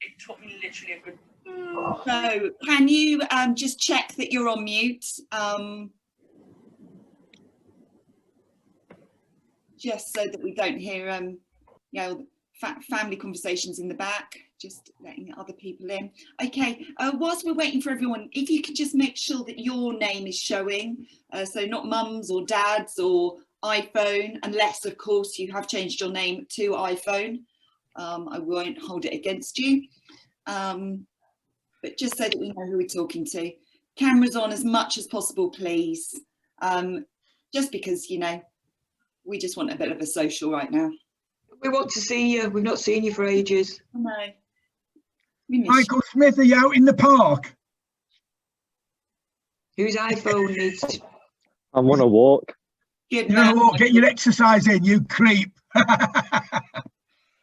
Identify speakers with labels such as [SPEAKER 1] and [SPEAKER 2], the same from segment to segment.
[SPEAKER 1] It took me literally a good...
[SPEAKER 2] So can you just check that you're on mute? Just so that we don't hear you know, family conversations in the back, just letting other people in. Okay, whilst we're waiting for everyone, if you could just make sure that your name is showing, so not mums or dads or iPhone, unless of course you have changed your name to iPhone. I won't hold it against you, but just so that we know who we're talking to. Cameras on as much as possible, please, just because, you know, we just want a bit of a social right now.
[SPEAKER 3] We want to see you. We've not seen you for ages.
[SPEAKER 2] No.
[SPEAKER 4] Michael Smith, are you out in the park?
[SPEAKER 3] Whose iPhone needs...
[SPEAKER 5] I'm on a walk.
[SPEAKER 2] Good
[SPEAKER 4] You
[SPEAKER 2] man.
[SPEAKER 4] know what? Get your exercise in, you creep.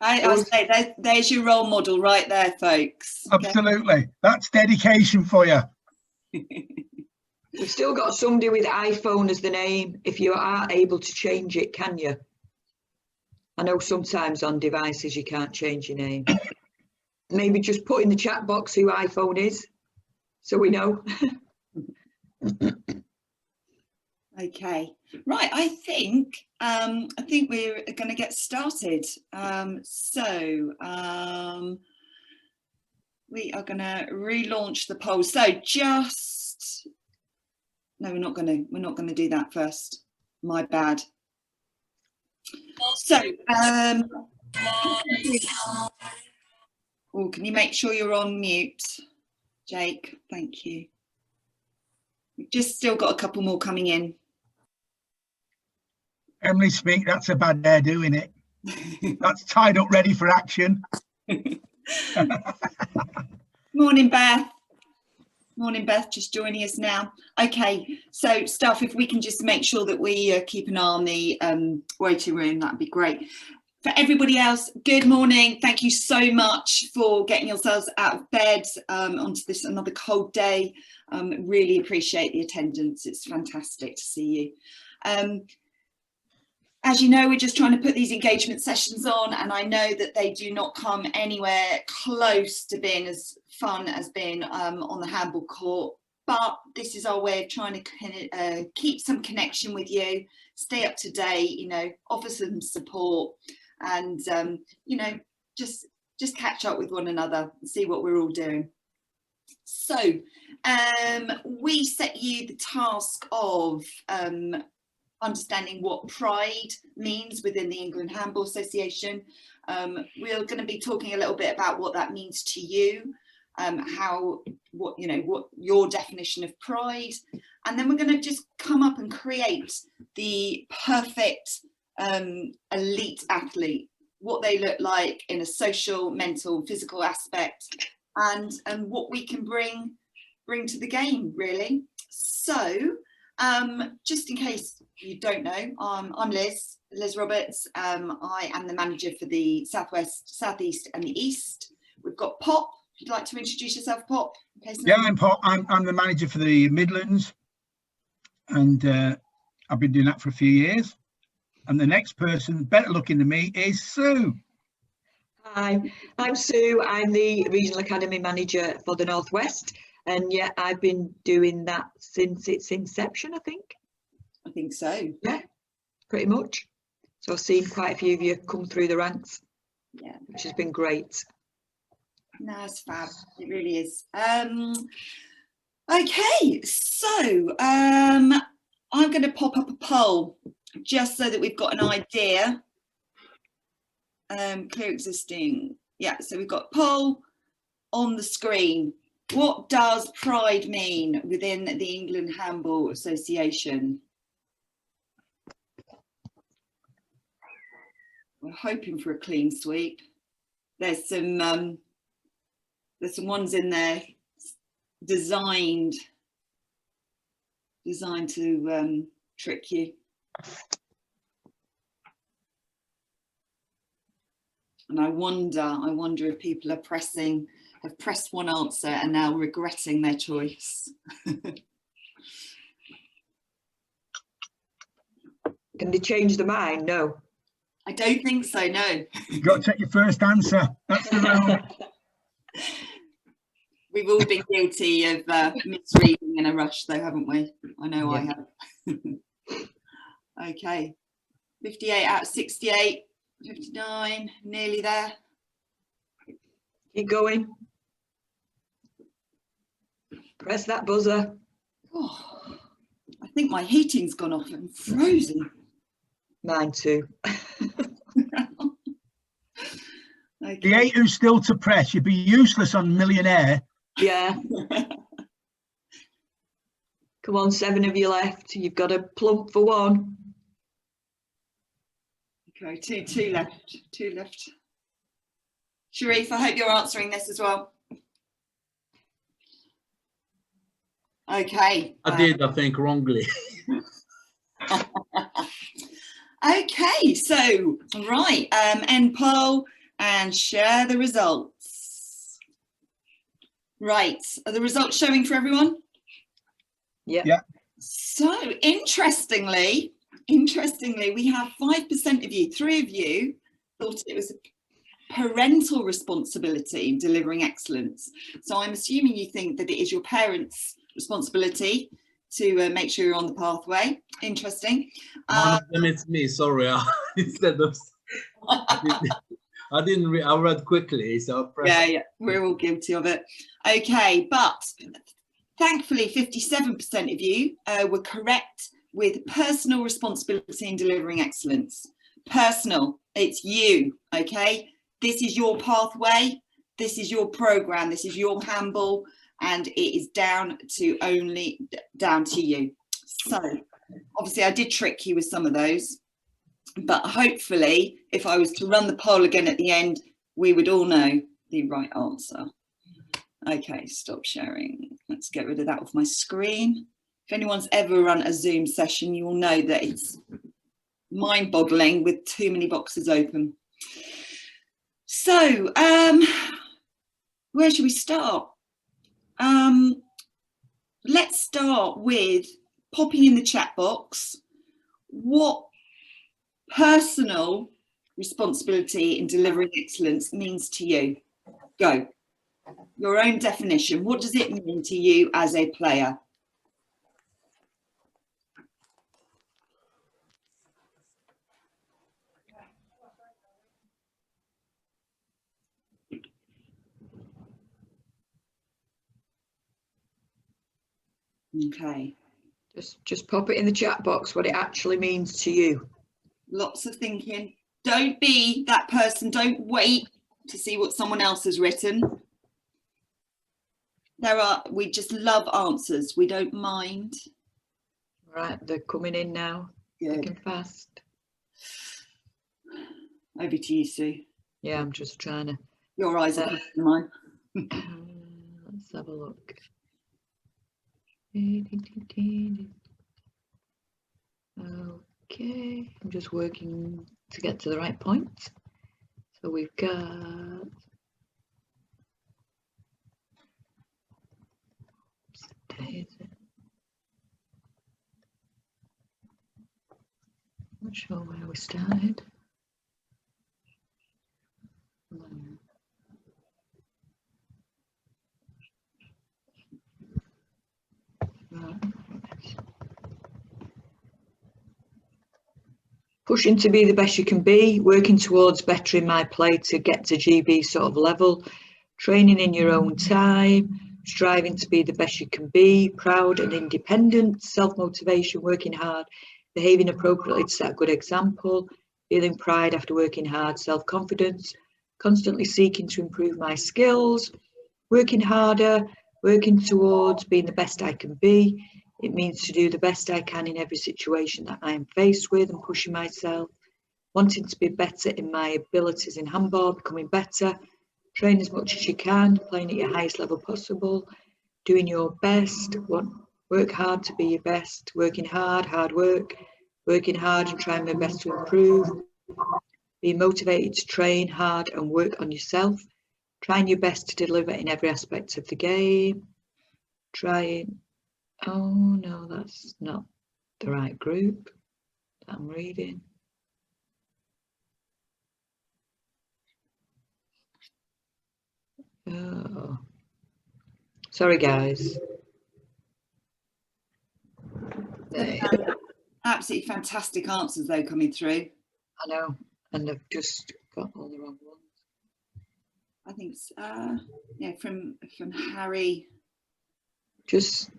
[SPEAKER 2] I say there's your role model right there, folks.
[SPEAKER 4] Absolutely. Okay. That's dedication for you.
[SPEAKER 3] We've still got somebody with iPhone as the name. If you are able to change it, can you? I know sometimes on devices you can't change your name. Maybe just put in the chat box who iPhone is, so we know.
[SPEAKER 2] Okay, right. I think we're going to get started. We are going to relaunch the poll. So no, we're not going to do that first. My bad. So, can you make sure you're on mute, Jake? Thank you. We've just still got a couple more coming in.
[SPEAKER 4] Emily Speak, that's a bad hair doing it. That's tied up, ready for action.
[SPEAKER 2] Morning, Beth. Morning, Beth, just joining us now. Okay, so Steph, if we can just make sure that we keep an eye on the waiting room, that'd be great. For everybody else, good morning. Thank you so much for getting yourselves out of bed onto this another cold day. Really appreciate the attendance. It's fantastic to see you. As you know, we're just trying to put these engagement sessions on, and I know that they do not come anywhere close to being as fun as being on the handball court, but this is our way of trying to keep some connection with you, stay up to date, you know, offer some support, and you know, just catch up with one another and see what we're all doing. So we set you the task of understanding what PRiDE means within the England Handball Association. We're going to be talking a little bit about what that means to you, what your definition of PRiDE, and then we're going to just come up and create the perfect elite athlete, what they look like in a social, mental, physical aspect, and what we can bring to the game, really. So just in case you don't know, I'm Liz Roberts. I am the manager for the Southwest, Southeast and the East. We've got Pop. If you'd like to introduce yourself, Pop.
[SPEAKER 4] Yeah, I'm Pop. I'm the manager for the Midlands, and I've been doing that for a few years. And the next person, better looking than me, is Sue.
[SPEAKER 3] Hi, I'm Sue. I'm the Regional Academy Manager for the Northwest. And yeah, I've been doing that since its inception, I think.
[SPEAKER 2] I think so.
[SPEAKER 3] Yeah, pretty much. So I've seen quite a few of you come through the ranks.
[SPEAKER 2] Yeah,
[SPEAKER 3] which has been great.
[SPEAKER 2] No, it's fab. It really is. Okay, so I'm going to pop up a poll just so that we've got an idea. Clear existing. Yeah, so we've got poll on the screen. What does PRiDE mean within the England Handball Association? We're hoping for a clean sweep. There's some ones in there designed to trick you. And I wonder if people have pressed one answer and now regretting their choice.
[SPEAKER 3] Can they change their mind? No.
[SPEAKER 2] I don't think so, no.
[SPEAKER 4] You've got to take your first answer. That's the rule.
[SPEAKER 2] We've all been guilty of misreading in a rush, though, haven't we? I know I have. Okay, 58 out of 68, 59, nearly there.
[SPEAKER 3] Keep going. Press that buzzer.
[SPEAKER 2] Oh, I think my heating's gone off and frozen.
[SPEAKER 3] Mine too.
[SPEAKER 2] Okay.
[SPEAKER 4] The 8 who's still to press, you'd be useless on Millionaire.
[SPEAKER 3] Yeah. Come on, 7 of you left. You've got to plump for 1.
[SPEAKER 2] Okay, two left. 2 left. Sharif, I hope you're answering this as well. Okay.
[SPEAKER 1] I did, I think, wrongly.
[SPEAKER 2] Okay, so right, end poll and share the results. Right, are the results showing for everyone?
[SPEAKER 3] Yeah.
[SPEAKER 4] Yeah.
[SPEAKER 2] So interestingly, we have 5% of you, 3 of you thought it was a parental responsibility in delivering excellence. So I'm assuming you think that it is your parents' responsibility to make sure you're on the pathway. Interesting.
[SPEAKER 1] One of them it's me, sorry. Instead of I didn't read, I read quickly, so I pressed.
[SPEAKER 2] Yeah, we're all guilty of it. Okay, but thankfully 57% of you were correct with personal responsibility in delivering excellence. Personal, it's you, okay? This is your pathway, this is your program, this is your handball, and it is down to you. So obviously I did trick you with some of those, but hopefully if I was to run the poll again at the end, we would all know the right answer. Okay, stop sharing. Let's get rid of that off my screen. If anyone's ever run a Zoom session, you will know that it's mind-boggling with too many boxes open. So, where should we start? Let's start with popping in the chat box what personal responsibility in delivering excellence means to you. Go. Your own definition. What does it mean to you as a player? Okay.
[SPEAKER 3] Just pop it in the chat box what it actually means to you.
[SPEAKER 2] Lots of thinking. Don't be that person. Don't wait to see what someone else has written. We just love answers. We don't mind.
[SPEAKER 3] Right, they're coming in now.
[SPEAKER 2] Good.
[SPEAKER 3] Thick and fast.
[SPEAKER 2] Over to you, Sue.
[SPEAKER 3] Yeah, I'm just trying to.
[SPEAKER 2] Your eyes are closer than mine.
[SPEAKER 3] Let's have a look. Okay, I'm just working to get to the right point. So we've got not sure where we started. Pushing to be the best you can be, working towards bettering my play to get to GB sort of level, training in your own time, striving to be the best you can be, proud and independent, self-motivation, working hard, behaving appropriately to set a good example, feeling pride after working hard, self-confidence, constantly seeking to improve my skills, working harder, working towards being the best I can be. It means to do the best I can in every situation that I am faced with and pushing myself, wanting to be better in my abilities in handball, becoming better, train as much as you can, playing at your highest level possible, doing your best, work hard to be your best, working hard, hard work, working hard and trying my best to improve, being motivated to train hard and work on yourself, trying your best to deliver in every aspect of the game, oh no, that's not the right group that I'm reading. Oh, Sorry, guys.
[SPEAKER 2] Absolutely fantastic answers though coming through.
[SPEAKER 3] I know, and I've just got all the wrong ones.
[SPEAKER 2] I think yeah, from Harry.
[SPEAKER 3] Just,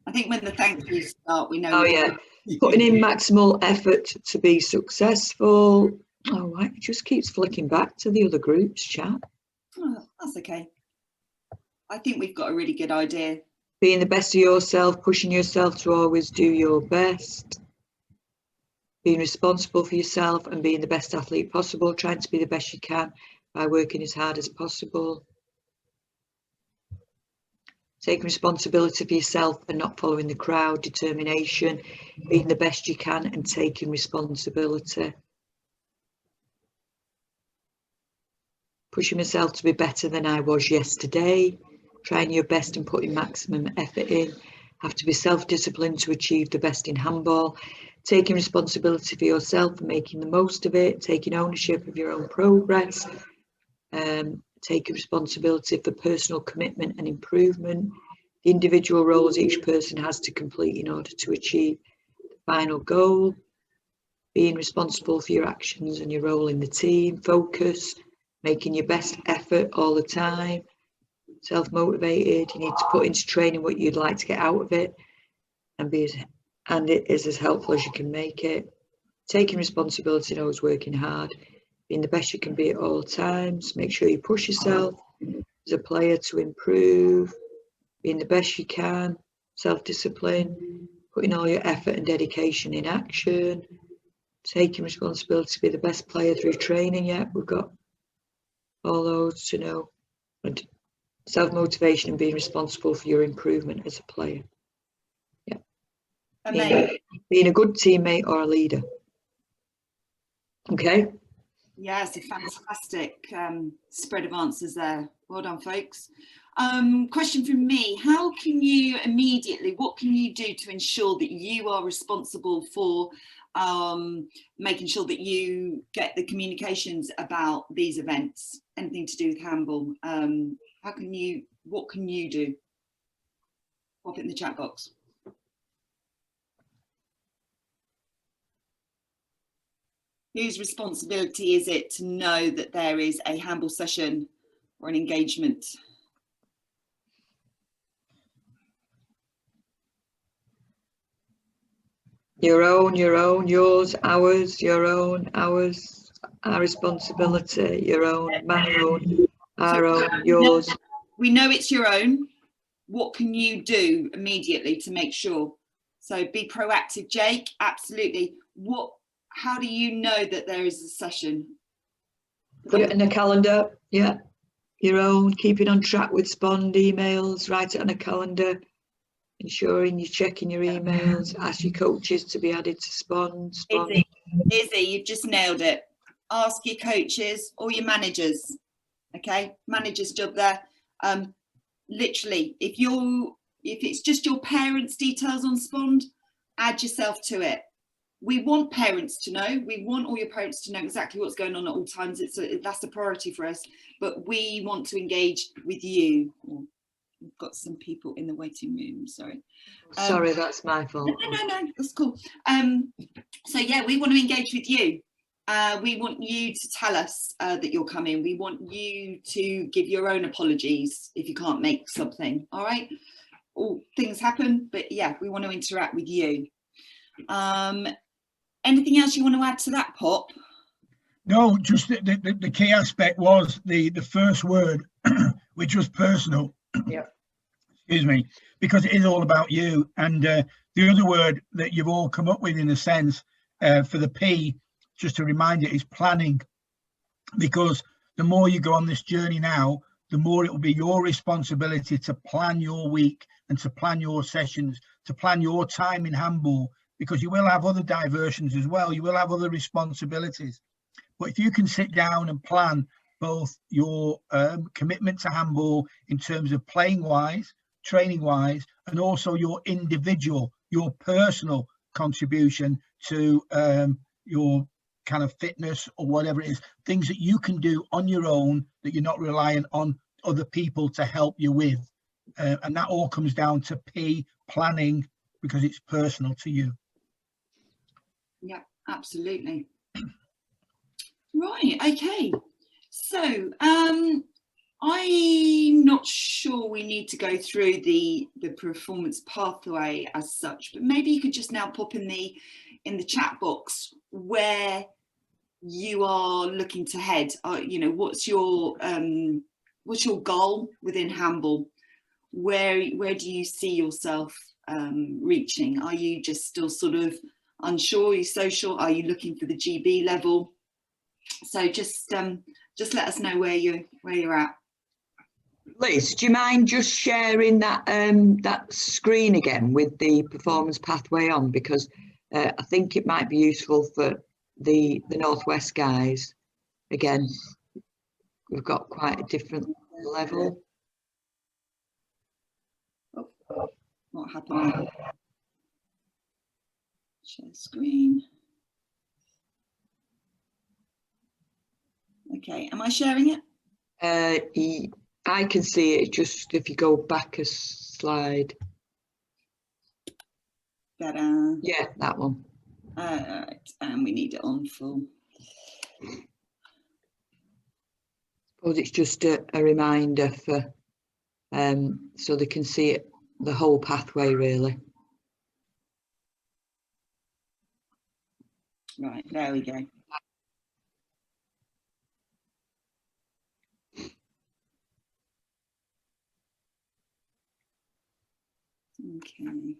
[SPEAKER 2] I think when the thank yous start, we know.
[SPEAKER 3] oh yeah, putting in maximal effort to be successful. Oh, why it just keeps flicking back to the other groups chat.
[SPEAKER 2] Oh, that's okay. I think we've got a really good idea.
[SPEAKER 3] Being the best of yourself, pushing yourself to always do your best. Being responsible for yourself and being the best athlete possible, trying to be the best you can by working as hard as possible. Taking responsibility for yourself and not following the crowd, determination, being the best you can and taking responsibility. Pushing myself to be better than I was yesterday, trying your best and putting maximum effort in. Have to be self-disciplined to achieve the best in handball. Taking responsibility for yourself and making the most of it, taking ownership of your own progress, taking responsibility for personal commitment and improvement, the individual roles each person has to complete in order to achieve the final goal, being responsible for your actions and your role in the team, focus, making your best effort all the time, self-motivated, you need to put into training what you'd like to get out of it and it is as helpful as you can make it, taking responsibility and always working hard, being the best you can be at all times, make sure you push yourself as a player to improve, being the best you can, self-discipline, putting all your effort and dedication in action, taking responsibility to be the best player through training. Yeah, we've got all those to know, and self-motivation and being responsible for your improvement as a player. Yeah, being a good teammate or a leader. Okay.
[SPEAKER 2] Yes, a fantastic spread of answers there. Well done, folks. Question from me: how can you what can you do to ensure that you are responsible for making sure that you get the communications about these events, anything to do with handball? What can you do? Pop it in the chat box. Whose responsibility is it to know that there is a handball session or an engagement?
[SPEAKER 3] Your own, yours, ours, your own, ours, our responsibility, your own, my own, our own, yours.
[SPEAKER 2] We know it's your own. What can you do immediately to make sure? So be proactive, Jake, absolutely. How do you know that there is a session?
[SPEAKER 3] Put it in a calendar, yeah. Your own, keep it on track with Spond emails, write it on a calendar, ensuring you're checking your emails, ask your coaches to be added to Spond.
[SPEAKER 2] Izzy, you've just nailed it. Ask your coaches or your managers, okay? Manager's job there. Literally, if it's just your parents' details on Spond, add yourself to it. We want parents to know. We want all your parents to know exactly what's going on at all times. That's a priority for us. But we want to engage with you. We've got some people in the waiting room. Sorry.
[SPEAKER 3] Sorry, that's my fault.
[SPEAKER 2] No, that's cool. So yeah, we want to engage with you. We want you to tell us that you're coming. We want you to give your own apologies if you can't make something. All right. All things happen, but yeah, we want to interact with you. Anything else you want to add to that, Pop?
[SPEAKER 4] No, just the key aspect was the first word, which was personal.
[SPEAKER 3] Yeah.
[SPEAKER 4] Excuse me, because it is all about you. And the other word that you've all come up with, in a sense, for the P, just to remind you, is planning. Because the more you go on this journey now, the more it will be your responsibility to plan your week and to plan your sessions, to plan your time in handball, because you will have other diversions as well. You will have other responsibilities. But if you can sit down and plan both your commitment to handball in terms of playing wise, training wise, and also your individual, your personal contribution to your kind of fitness or whatever it is, things that you can do on your own, that you're not reliant on other people to help you with. And that all comes down to P, planning, because it's personal to you.
[SPEAKER 2] Yeah, absolutely. Right, okay. So I'm not sure we need to go through the performance pathway as such, but maybe you could just now pop in the chat box where you are looking to head. You know, what's your goal within handball? Where do you see yourself reaching? Are you just still sort of unsure? Are you so sure? Are you looking for the GB level? So just let us know where you're at.
[SPEAKER 3] Liz, do you mind just sharing that that screen again with the performance pathway on, because I think it might be useful for the Northwest guys. Again, we've got quite a different level.
[SPEAKER 2] Oh, what happened? Share screen. Okay, am I sharing it?
[SPEAKER 3] I can see it, just if you go back a slide.
[SPEAKER 2] Better.
[SPEAKER 3] Yeah, that one.
[SPEAKER 2] Right, and we need it on full.
[SPEAKER 3] I suppose it's just a reminder for so they can see it, the whole pathway really.
[SPEAKER 2] Right, there we go. Okay.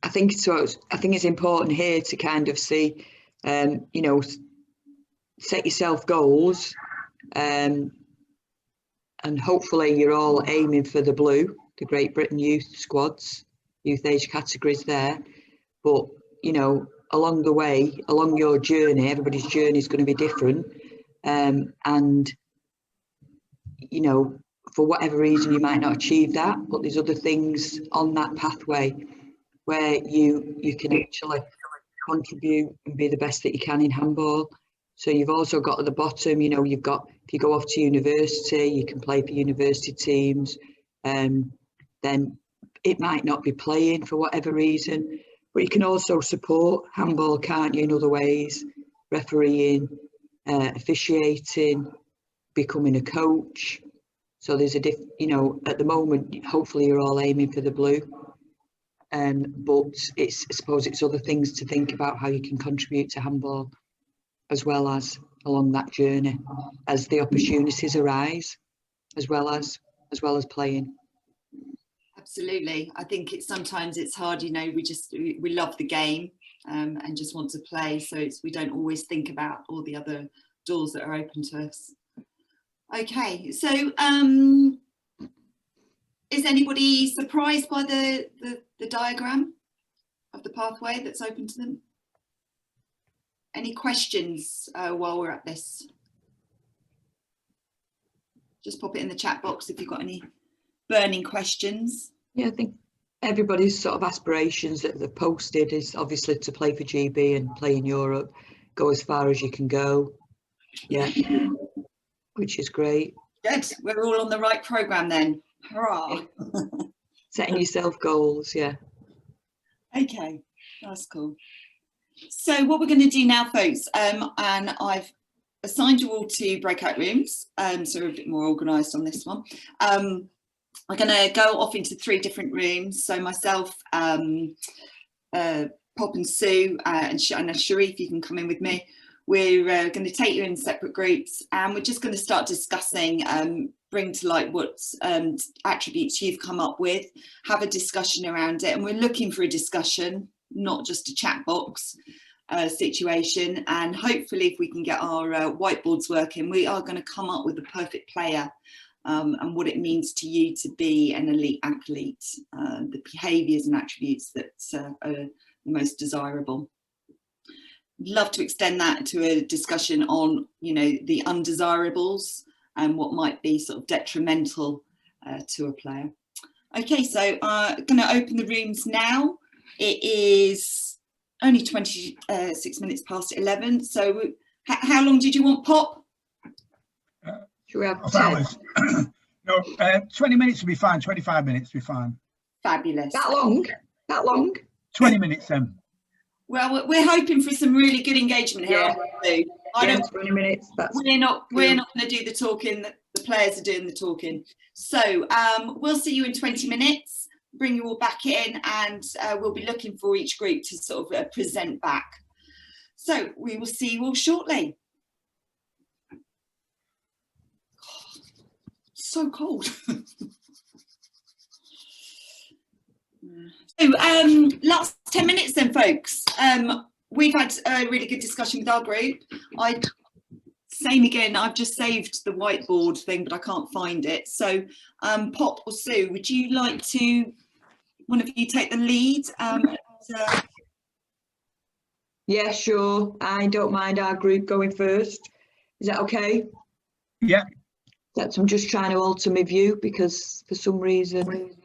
[SPEAKER 3] I think so. I think it's important here to kind of see, you know, set yourself goals, and hopefully you're all aiming for the blue, the Great Britain youth squads, youth age categories there. But you know, along the way, along your journey, everybody's journey is going to be different, and you know, for whatever reason you might not achieve that, but there's other things on that pathway where you can actually contribute and be the best that you can in handball. So you've also got at the bottom, you know, you've got, if you go off to university, you can play for university teams, then it might not be playing for whatever reason, but you can also support handball, can't you, in other ways, refereeing, officiating, becoming a coach. So there's you know, at the moment, hopefully you're all aiming for the blue. But I suppose it's other things to think about, how you can contribute to handball as well as along that journey as the opportunities arise, as well as playing.
[SPEAKER 2] Absolutely. I think sometimes it's hard, you know, we love the game and just want to play, so we don't always think about all the other doors that are open to us. Okay, so is anybody surprised by the diagram of the pathway that's open to them? Any questions while we're at this? Just pop it in the chat box if you've got any burning questions.
[SPEAKER 3] Yeah, I think everybody's sort of aspirations that they've posted is obviously to play for GB and play in Europe, go as far as you can go. Yeah, which is great.
[SPEAKER 2] Good, we're all on the right programme then. Hurrah!
[SPEAKER 3] Setting yourself goals, yeah.
[SPEAKER 2] Okay, that's cool. So what we're going to do now, folks, and I've assigned you all to breakout rooms, so we're a bit more organised on this one. We're going to go off into 3 different rooms. So myself, Pop and Sue, and Sharif, you can come in with me. We're going to take you in separate groups, and we're just going to start discussing, bring to light what attributes you've come up with, have a discussion around it, and we're looking for a discussion, not just a chat box situation. And hopefully if we can get our whiteboards working, we are going to come up with the perfect player and what it means to you to be an elite athlete, the behaviours and attributes that are the most desirable. Love to extend that to a discussion on, you know, the undesirables and what might be sort of detrimental to a player. Okay, so I'm going to open the rooms now. It is only 26 minutes past 11. So how long did you want, Pop?
[SPEAKER 3] Should we have
[SPEAKER 4] Of
[SPEAKER 3] 10?
[SPEAKER 4] hours. No, 20 minutes will be fine. 25 minutes will be fine.
[SPEAKER 2] Fabulous.
[SPEAKER 3] That long? That long?
[SPEAKER 4] 20 minutes then.
[SPEAKER 2] Well, we're hoping for some really good engagement here.
[SPEAKER 3] Yeah.
[SPEAKER 2] I
[SPEAKER 3] Yeah,
[SPEAKER 2] don't.
[SPEAKER 3] 20 minutes. That's
[SPEAKER 2] We're not going to do the talking. The players are doing the talking. So we'll see you in 20 minutes. Bring you all back in, and we'll be looking for each group to sort of present back. So we will see you all shortly. So cold. So last 10 minutes then, folks. We've had a really good discussion with our group. Same again, I've just saved the whiteboard thing, but I can't find it. So Pop or Sue, would you like to, one of you take the lead?
[SPEAKER 3] Yeah, sure. I don't mind our group going first. Is that okay?
[SPEAKER 4] Yeah.
[SPEAKER 3] I'm just trying to alter my view because for some reason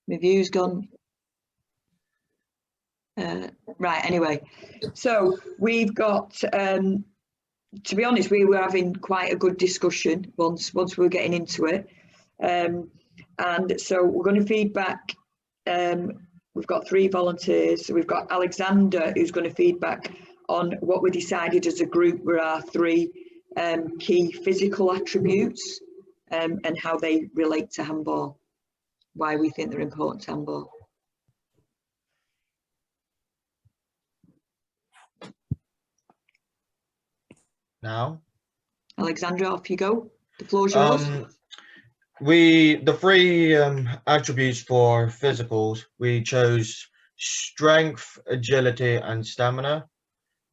[SPEAKER 3] my view's gone. Right, anyway. So we've got, to be honest, we were having quite a good discussion once we were getting into it. And so we're going to feed back. We've got 3 volunteers. So we've got Alexander, who's going to feed back on what we decided as a group were our 3 key physical attributes and how they relate to handball, why we think they're important to handball.
[SPEAKER 6] Now,
[SPEAKER 3] Alexander, off you go. The floor's yours.
[SPEAKER 6] The 3 attributes for physicals, we chose strength, agility, and stamina.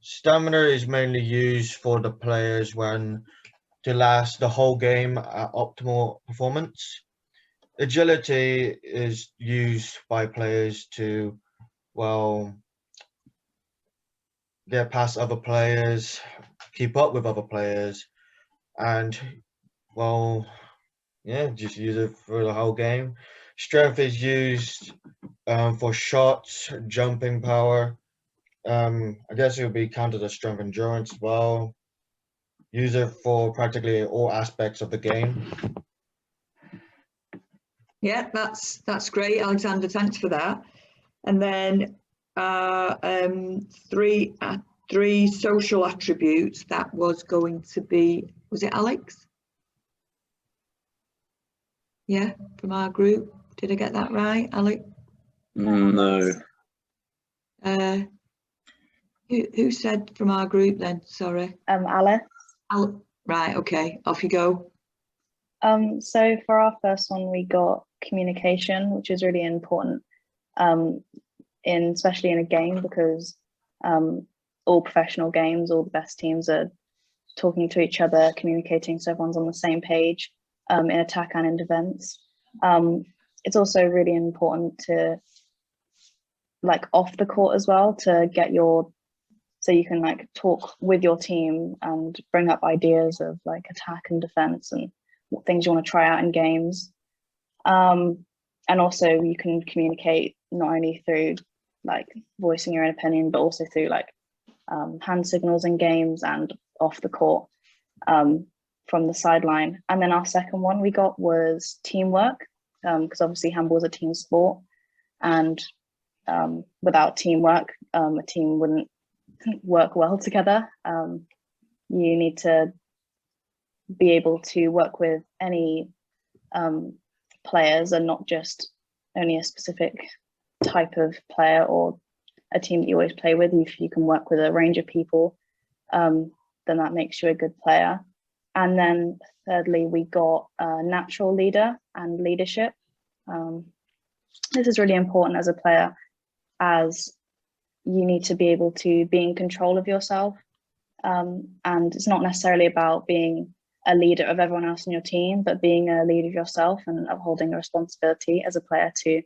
[SPEAKER 6] Stamina is mainly used for the players to last the whole game at optimal performance. Agility is used by players to, well, get past other players, keep up with other players, and, well, yeah, just use it for the whole game. Strength is used for shots, jumping power. I guess it would be counted as strength endurance as well. Use it for practically all aspects of the game.
[SPEAKER 3] Yeah, that's great, Alexander. Thanks for that. And then 3 social attributes. That was going to be, was it Alex? Yeah, from our group. Did I get that right, Alex?
[SPEAKER 5] No.
[SPEAKER 3] Who said from our group then? Sorry.
[SPEAKER 7] Alice.
[SPEAKER 3] Right, okay, off you go.
[SPEAKER 7] So for our first one, we got communication, which is really important, especially in a game, because all professional games, all the best teams are talking to each other, communicating, so everyone's on the same page in attack and in defense. It's also really important to, like, off the court as well, to get so you can like talk with your team and bring up ideas of like attack and defense and what things you want to try out in games. And also you can communicate not only through like voicing your own opinion, but also through like hand signals in games and off the court from the sideline. And then our second one we got was teamwork, because obviously handball is a team sport, and without teamwork, a team wouldn't work well together. You need to be able to work with any players and not just only a specific type of player or a team that you always play with. If you can work with a range of people, then that makes you a good player. And then thirdly, we got a natural leader and leadership. This is really important as a player, as you need to be able to be in control of yourself. And it's not necessarily about being a leader of everyone else in your team, but being a leader of yourself and upholding a responsibility as a player to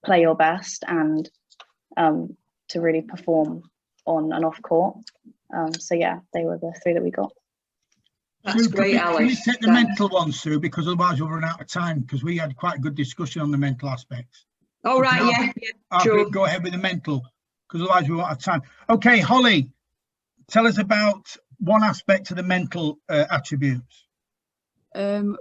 [SPEAKER 7] play your best and to really perform on and off court. So yeah, they were the 3 that we got.
[SPEAKER 3] That's
[SPEAKER 4] Sue,
[SPEAKER 3] great, Alex.
[SPEAKER 4] Can you take the mental one, Sue, because otherwise we'll run out of time, because we had quite a good discussion on the mental aspects.
[SPEAKER 3] Oh, right, yeah, sure.
[SPEAKER 4] Go ahead with the mental, because otherwise we won't have time. Okay, Holly, tell us about one aspect of the mental attributes.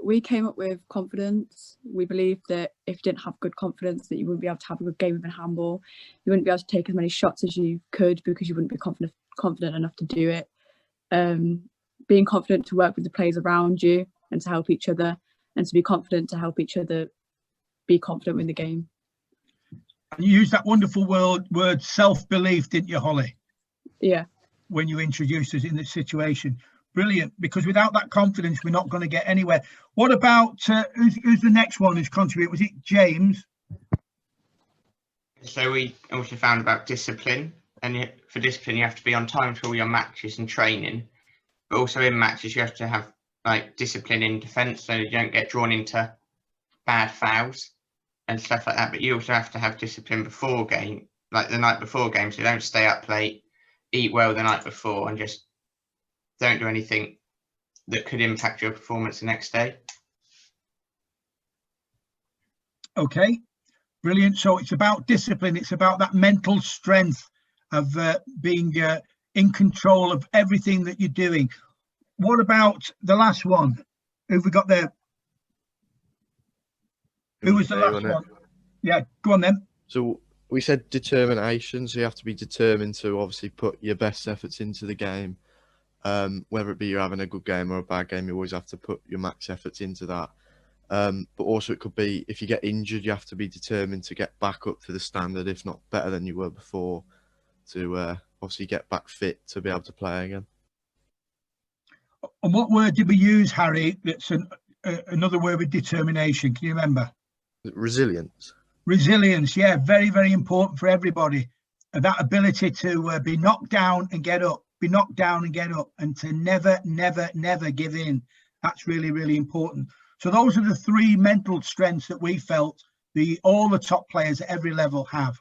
[SPEAKER 8] We came up with confidence. We believed that if you didn't have good confidence, that you wouldn't be able to have a good game of handball. You wouldn't be able to take as many shots as you could because you wouldn't be confident enough to do it. Being confident to work with the players around you and to help each other, and to be confident to help each other be confident in the game.
[SPEAKER 4] And you used that wonderful word self-belief, didn't you, Holly?
[SPEAKER 8] Yeah.
[SPEAKER 4] When you introduced us in this situation. Brilliant, because without that confidence, we're not going to get anywhere. What about, who's the next one who's contributed? Was it James?
[SPEAKER 9] So we also found about discipline. And for discipline, you have to be on time for all your matches and training. But also in matches, you have to have like discipline in defence, so you don't get drawn into bad fouls and stuff like that. But you also have to have discipline before game, like the night before game, so you don't stay up late, eat well the night before, and just don't do anything that could impact your performance the next day.
[SPEAKER 4] Okay, brilliant. So it's about discipline. It's about that mental strength of being in control of everything that you're doing. What about the last one? Who have we got there? Who was the last one? Yeah, go on then.
[SPEAKER 10] So we said determination. So you have to be determined to obviously put your best efforts into the game. Whether it be you're having a good game or a bad game, you always have to put your max efforts into that. But also it could be if you get injured, you have to be determined to get back up to the standard, if not better than you were before, to obviously get back fit to be able to play again.
[SPEAKER 4] And what word did we use, Harry? That's another word with determination. Can you remember?
[SPEAKER 10] Resilience.
[SPEAKER 4] Resilience, yeah, very, very important for everybody. That ability to be knocked down and get up, be knocked down and get up, and to never, never, never give in. That's really, really important. So those are the three mental strengths that we felt all the top players at every level have.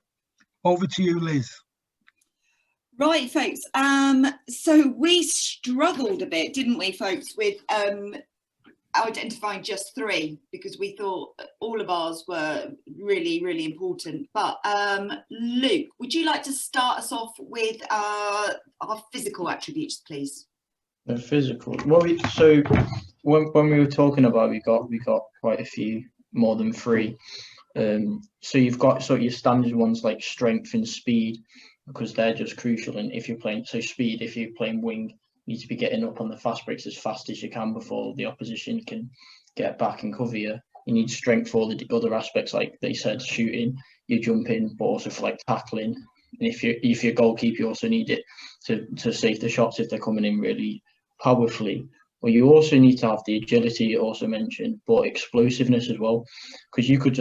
[SPEAKER 4] Over to you, Liz.
[SPEAKER 2] Right, folks. So we struggled a bit, didn't we, folks, with identifying just three, because we thought all of ours were really, really important. But Luke, would you like to start us off with our physical attributes, please?
[SPEAKER 11] The physical. Well, so when we were talking about, we got quite a few, more than three. So you've got sort of your standard ones like strength and speed, because they're just crucial. And if you're playing, so speed, if you're playing wing, you need to be getting up on the fast breaks as fast as you can before the opposition can get back and cover you. You need strength for the other aspects, like they said, shooting, you jumping, but also for like tackling. And if you're goalkeeper, you also need it to save the shots if they're coming in really powerfully. But you also need to have the agility you also mentioned, but explosiveness as well, because you could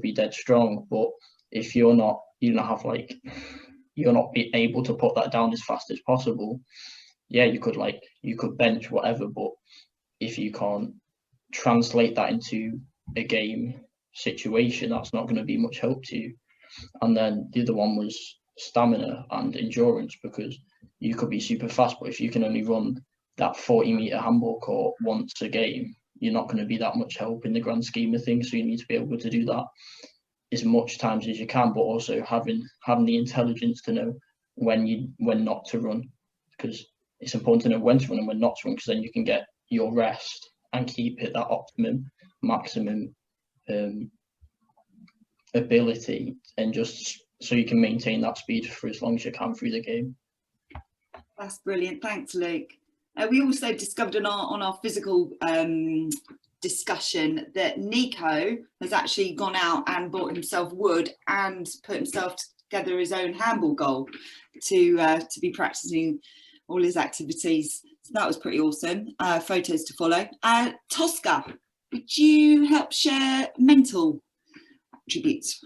[SPEAKER 11] be dead strong, but if you're not able to put that down as fast as possible, yeah, you could bench whatever, but if you can't translate that into a game situation, that's not going to be much help to you. And then the other one was stamina and endurance, because you could be super fast, but if you can only run that 40-meter handball court once a game, you're not going to be that much help in the grand scheme of things. So you need to be able to do that as much times as you can, but also having the intelligence to know when not to run, because it's important to know when to run and when not to run, because then you can get your rest and keep it that maximum ability, and just so you can maintain that speed for as long as you can through the game.
[SPEAKER 2] That's brilliant. Thanks, Luke. We also discovered on our physical discussion that Nico has actually gone out and bought himself wood and put himself together his own handball goal to be practicing all his activities. So that was pretty awesome. Photos to follow. Tosca, would you help share mental attributes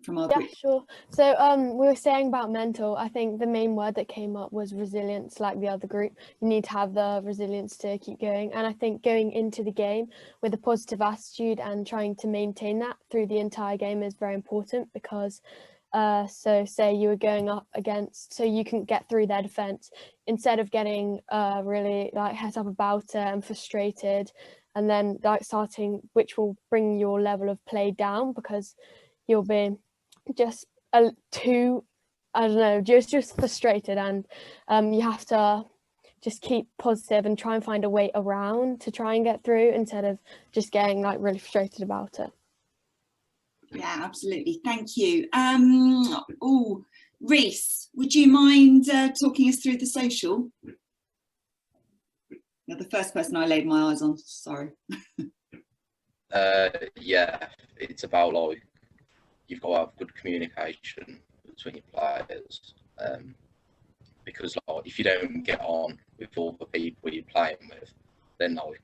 [SPEAKER 2] from our group?
[SPEAKER 12] Yeah, sure. So we were saying about mental, I think the main word that came up was resilience. Like the other group, you need to have the resilience to keep going, and I think going into the game with a positive attitude and trying to maintain that through the entire game is very important, because so say you were going up against, so you can get through their defense, instead of getting really like het up about it and frustrated, and then like starting, which will bring your level of play down, because you'll be just just frustrated, and you have to just keep positive and try and find a way around to try and get through instead of just getting like really frustrated about it.
[SPEAKER 2] Yeah, absolutely. Thank you. Oh, Reese, would you mind talking us through the social? You're the first person I laid my eyes on, sorry.
[SPEAKER 5] Yeah, it's about like you've got to have good communication between your players, because like if you don't get on with all the people you're playing with, then like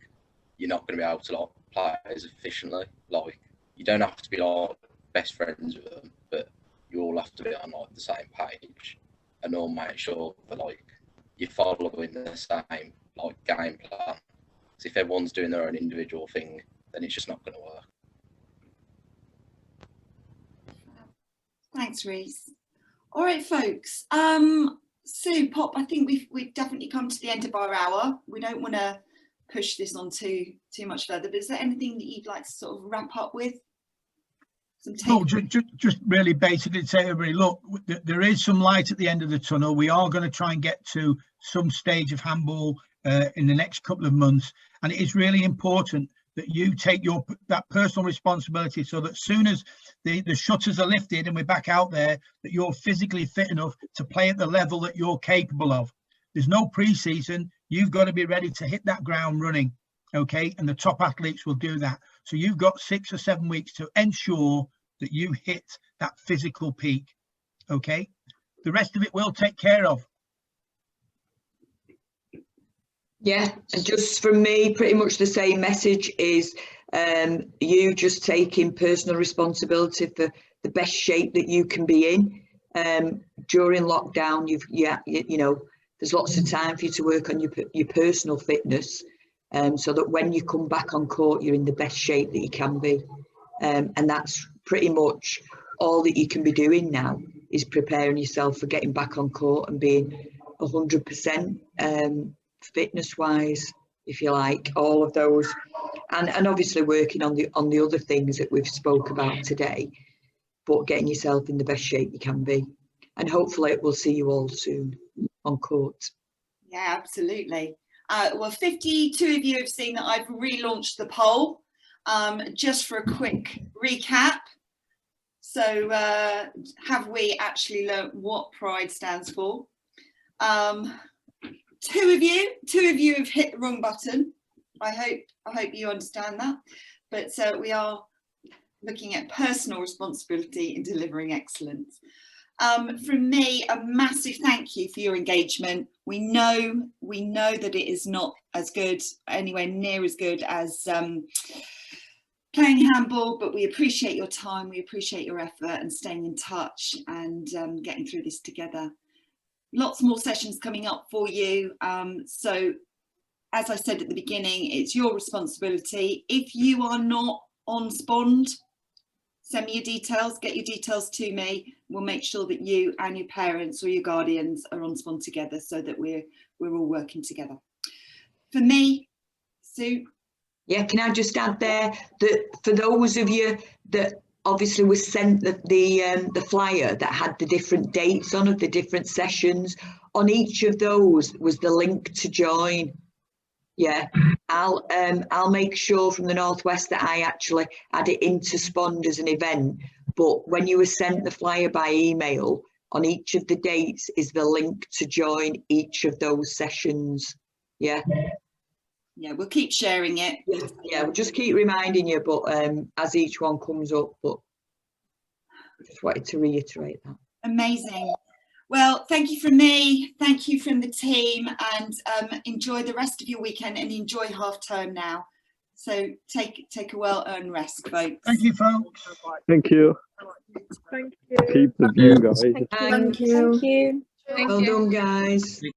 [SPEAKER 5] you're not going to be able to like play as efficiently. Like you don't have to be like best friends with them, but you all have to be on like the same page and all make sure that like you're following the same like game plan. Because if everyone's doing their own individual thing, then it's just not going to work.
[SPEAKER 2] Thanks, Reese. All right, folks. Sue, Pop, I think we've definitely come to the end of our hour. We don't want to push this on too much further, but is there anything that you'd like to sort of wrap up with?
[SPEAKER 4] No, just really basically say, everybody, look, there is some light at the end of the tunnel. We are going to try and get to some stage of handball in the next couple of months, and it is really important that you take that personal responsibility, so that soon as the shutters are lifted and we're back out there, that you're physically fit enough to play at the level that you're capable of. There's no pre-season. You've got to be ready to hit that ground running, okay? And the top athletes will do that. So you've got 6 or 7 weeks to ensure that you hit that physical peak, okay? The rest of it we'll take care of.
[SPEAKER 3] Yeah, and just from me, pretty much the same message is you just taking personal responsibility for the best shape that you can be in. During lockdown, you know, there's lots of time for you to work on your personal fitness, so that when you come back on court, you're in the best shape that you can be. And that's pretty much all that you can be doing now, is preparing yourself for getting back on court and being 100% fitness wise, if you like, all of those, and obviously working on the other things that we've spoke about today, but getting yourself in the best shape you can be. And hopefully we'll see you all soon on court.
[SPEAKER 2] Yeah, absolutely. Well, 52 of you have seen that I've relaunched the poll. Just for a quick recap, so have we actually learnt what PRiDE stands for? Two of you have hit the wrong button. I hope you understand that. But we are looking at personal responsibility in delivering excellence. From me, a massive thank you for your engagement. We know that it is not as good, anywhere near as good as playing handball, but we appreciate your time, we appreciate your effort and staying in touch and getting through this together. Lots more sessions coming up for you. So as I said at the beginning, it's your responsibility. If you are not on Spond, send me your details, get your details to me. We'll make sure that you and your parents or your guardians are on Spond together, so that we're all working together. For me, Sue.
[SPEAKER 3] Yeah, can I just add there that for those of you that obviously was sent the flyer that had the different dates on of the different sessions, on each of those was the link to join. Yeah, I'll make sure from the Northwest that I actually add it into Spond as an event. But when you were sent the flyer by email, on each of the dates is the link to join each of those sessions. Yeah.
[SPEAKER 2] Yeah, we'll keep sharing it.
[SPEAKER 3] Yeah, we'll just keep reminding you, but as each one comes up. But I just wanted to reiterate that.
[SPEAKER 2] Amazing. Well, thank you from me, thank you from the team, and enjoy the rest of your weekend and enjoy half term now. So take a well-earned rest, folks.
[SPEAKER 4] Thank you, folks.
[SPEAKER 13] Thank you.
[SPEAKER 12] Thank you.
[SPEAKER 13] Keep the view, guys.
[SPEAKER 12] Thank you.
[SPEAKER 3] Well done, guys.